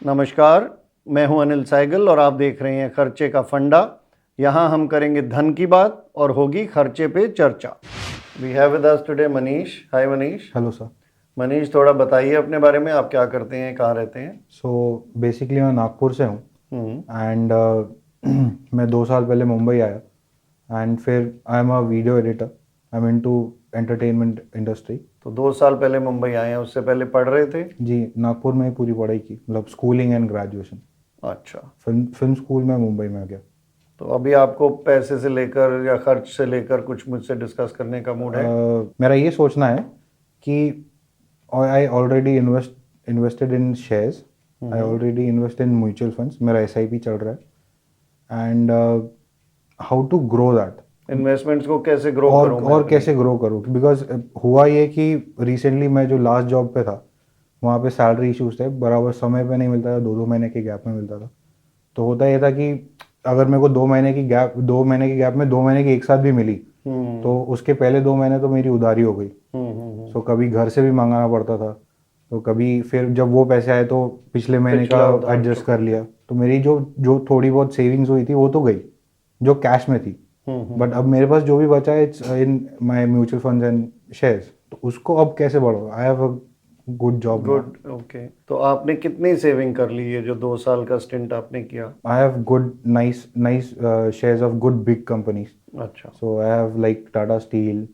नमस्कार, मैं हूं अनिल सैगल और आप देख रहे हैं खर्चे का फंडा। यहां हम करेंगे धन की बात और होगी खर्चे पे चर्चा। We have with us today Manish. Hi Manish. Hello sir. Manish, थोड़ा बताइए अपने बारे में, आप क्या करते हैं, कहाँ रहते हैं? बेसिकली मैं नागपुर से हूँ एंड मैं 2 साल पहले मुंबई आया एंड फिर आई am a video editor. I am into entertainment industry. तो 2 साल पहले मुंबई आए हैं, उससे पहले पढ़ रहे थे? जी, नागपुर में ही पूरी पढ़ाई की, मतलब स्कूलिंग एंड ग्रेजुएशन। अच्छा। फिल्म स्कूल में मुंबई में गया। तो अभी आपको पैसे से लेकर या खर्च से लेकर कुछ मुझसे डिस्कस करने का मूड है? मेरा ये सोचना है कि I already invested in shares, I already invest in mutual funds, मेरा SIP चल रहा है and how to grow that, investments को कैसे ग्रो करूं मैं और कैसे ग्रो करूँ। बिकॉज हुआ ये कि रिसेंटली मैं जो लास्ट जॉब पे था वहाँ पे सैलरी इश्यूज थे, बराबर समय पे नहीं मिलता था, 2-2 महीने के गैप में मिलता था। तो होता ये था कि अगर मेरे को 2 महीने की गैप में 2 महीने की एक साथ भी मिली तो उसके पहले 2 महीने तो मेरी उधारी हो गई। सो कभी घर से भी मंगाना पड़ता था, तो कभी फिर जब वो पैसे आए तो पिछले महीने का एडजस्ट कर लिया। तो मेरी जो थोड़ी बहुत सेविंग्स हुई थी वो तो गई, जो कैश में थी। बट अब मेरे पास जो भी बचा है it's in my mutual funds and shares. तो उसको अब कैसे बढ़ाऊं? I have a good job. Good, okay. तो आपने कितनी सेविंग कर ली है जो 2 साल का स्टिंट आपने किया? I have good nice shares of good big companies. अच्छा। So I have like Tata steel,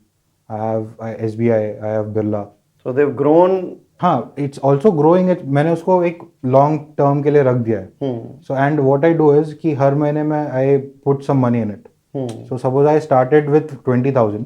I have SBI, I have Birla. So they have grown. हाँ, इट्स ऑल्सो ग्रोइंग। मैंने उसको एक लॉन्ग टर्म के लिए रख दिया है। So and what I do is कि हर महीने में I put some money in it. So suppose I started with 20,000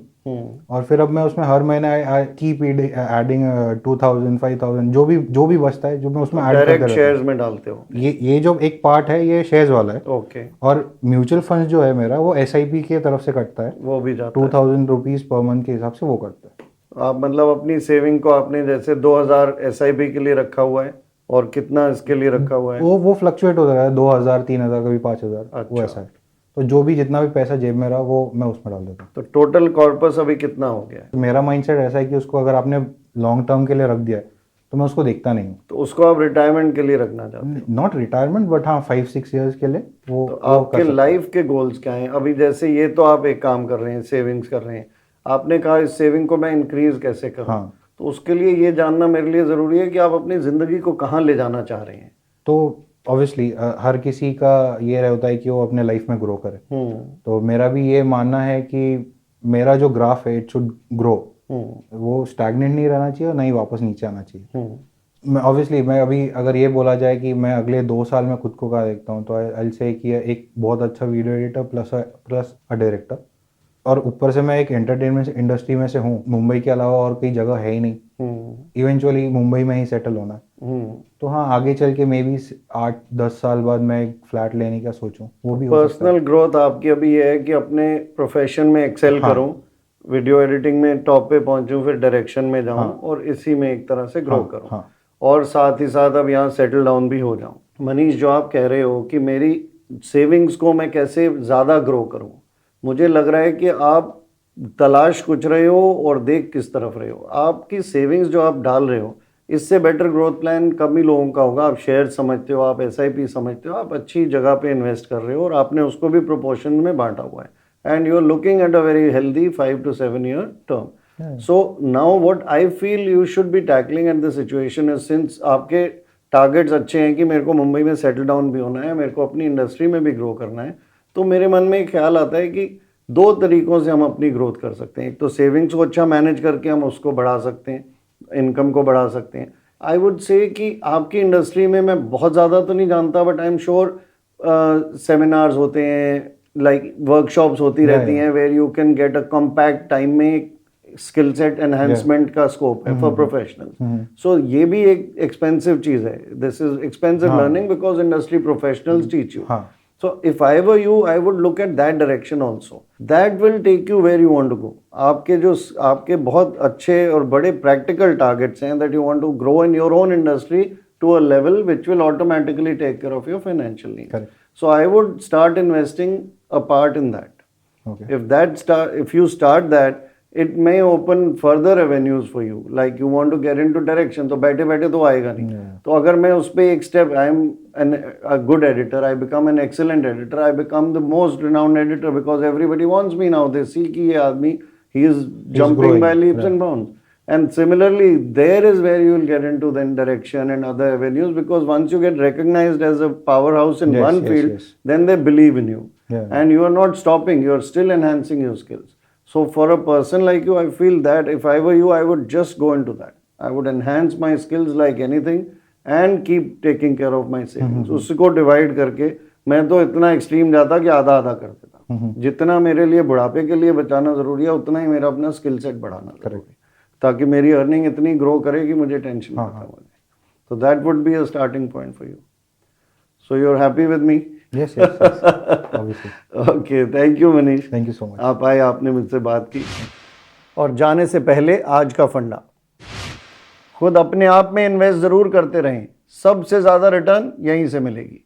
और फिर अब मैं उसमें हर महीने आई कीप एडिंग 2,000 5,000 जो भी बचता है जो मैं उसमें ऐड करते डायरेक्ट रहता शेयर्स में डालते हो? हूँ। ये जो एक पार्ट है ये शेयर्स वाला है। ओके। और म्यूचुअल फंड जो है मेरा वो SIP की तरफ से कटता है, वो भी जाता है? 2,000 रुपीज पर मंथ के हिसाब से वो करता है। आप मतलब अपनी सेविंग को आपने जैसे 2,000 SIP के लिए रखा हुआ है और कितना इसके लिए रखा हुआ है? वो फ्लक्चुएट होता है, 2,000 3,000 कभी 5,000। अच्छा। वो ऐसा है। तो जो भी जितना भी पैसा जेब में रहा वो मैं उसमें डाल देता हूँ। तो टोटल कॉर्पस अभी कितना हो गया है? तो मेरा माइंडसेट ऐसा है कि उसको अगर आपने लॉन्ग टर्म के लिए रख दिया है तो मैं उसको देखता नहीं हूँ। तो उसको आप रिटायरमेंट के लिए रखना चाहते हैं? नॉट रिटायरमेंट बट हाँ 5-6 ईयर्स के लिए वो। तो आपके लाइफ के गोल्स क्या हैं अभी? जैसे ये तो आप एक काम कर रहे हैं, सेविंग्स कर रहे हैं, आपने कहा इस सेविंग को मैं इंक्रीज कैसे करूं? हाँ। तो उसके लिए ये जानना मेरे लिए ज़रूरी है कि आप अपनी ज़िंदगी को कहाँ ले जाना चाह रहे हैं। तो ऑब्वियसली हर किसी का ये होता है कि वो अपने लाइफ में ग्रो करे। तो मेरा भी ये मानना है कि मेरा जो ग्राफ है इट शुड ग्रो। वो स्टैग्नेंट नहीं रहना चाहिए और नहीं वापस नीचे आना चाहिए। मैं ऑब्वियसली मैं अभी अगर ये बोला जाए कि मैं अगले 2 साल में खुद को क्या देखता हूँ तो आई से कि एक बहुत अच्छा video editor plus a director, और ऊपर से मैं एक एंटरटेनमेंट इंडस्ट्री में से हूँ। मुंबई के अलावा और कोई जगह है ही नहीं। इवेंचुअली मुंबई में ही सेटल होना है। तो हाँ, आगे चल के मे बी 8-10 साल बाद मैं एक फ्लैट लेने का सोचूं, वो भी हो सकता है। पर्सनल ग्रोथ आपकी अभी ये है कि अपने प्रोफेशन में एक्सेल करूं, वीडियो एडिटिंग में टॉप पे पहुंचूं, फिर डायरेक्शन में जाऊं और इसी में एक तरह से ग्रो करूं और साथ ही साथ अब यहाँ सेटल डाउन भी हो जाऊं। मनीष, जो आप कह रहे हो कि मेरी सेविंग्स को मैं कैसे ज़्यादा ग्रो करूं, मुझे लग रहा है कि आप तलाश कुछ रहे हो और देख किस तरफ रहे हो। आपकी सेविंग्स जो आप डाल रहे हो, इससे बेटर ग्रोथ प्लान कम ही लोगों का होगा। आप शेयर समझते हो, आप SIP समझते हो, आप अच्छी जगह पे इन्वेस्ट कर रहे हो और आपने उसको भी प्रोपोर्शन में बांटा हुआ है and you are looking at a very healthy 5 to 7 year term. So now what I feel you should be tackling at the situation is, since आपके टारगेट्स अच्छे हैं कि मेरे को मुंबई में सेटल डाउन भी होना है, मेरे को अपनी इंडस्ट्री में भी ग्रो करना है, तो मेरे मन में एक ख्याल आता है कि 2 तरीकों से हम अपनी ग्रोथ कर सकते हैं। एक तो सेविंग्स को अच्छा मैनेज करके हम उसको बढ़ा सकते हैं, इनकम को बढ़ा सकते हैं। आई वुड से कि आपकी इंडस्ट्री में मैं बहुत ज़्यादा तो नहीं जानता but I am sure seminars होते हैं, लाइक वर्कशॉप्स होती रहती हैं where you can get a compact time में स्किल सेट एनहांसमेंट का स्कोप है फॉर प्रोफेशनल्स। सो ये भी एक एक्सपेंसिव चीज़ है। This is expensive learning because industry professionals teach you. So if I were you, I would look at that direction also. That will take you where you want to go. आपके बहुत अच्छे और बड़े practical targets हैं that you want to grow in your own industry to a level which will automatically take care of your financial needs. Correct. So I would start investing a part in that. Okay. If you start that, it may open further avenues for you, like you want to get into direction, तो बैठे बैठे तो आएगा नहीं। तो अगर मैं उस पर एक step, I am a good editor, I become an excellent editor, I become the most renowned editor because everybody wants me now, they see कि ये आदमी he is jumping by leaps and bounds. And similarly, there is where you will get into then direction and other avenues, because once you get recognized as a powerhouse in one field, then they believe in you. And you are not stopping, you are still enhancing your skills. So for a person like you, I feel that if I were you, I would just go into that. I would enhance my skills like anything and keep taking care of my savings. उसको divide करके मैं तो इतना extreme जाता कि आधा आधा कर देता। जितना मेरे लिए बुढ़ापे के लिए बचाना जरूरी है, उतना ही मेरा अपना स्किल सेट बढ़ाना जरूरी है, ताकि मेरी अर्निंग इतनी ग्रो करे कि मुझे टेंशन खत्म हो जाए। तो that would be a starting point for you. So you are happy with me? Yes yes obviously. Okay, thank you Manish, thank you so much. आप आए, आपने मुझसे बात की। और जाने से पहले आज का फंडा, खुद अपने आप में इन्वेस्ट जरूर करते रहें, सबसे ज्यादा रिटर्न यहीं से मिलेगी।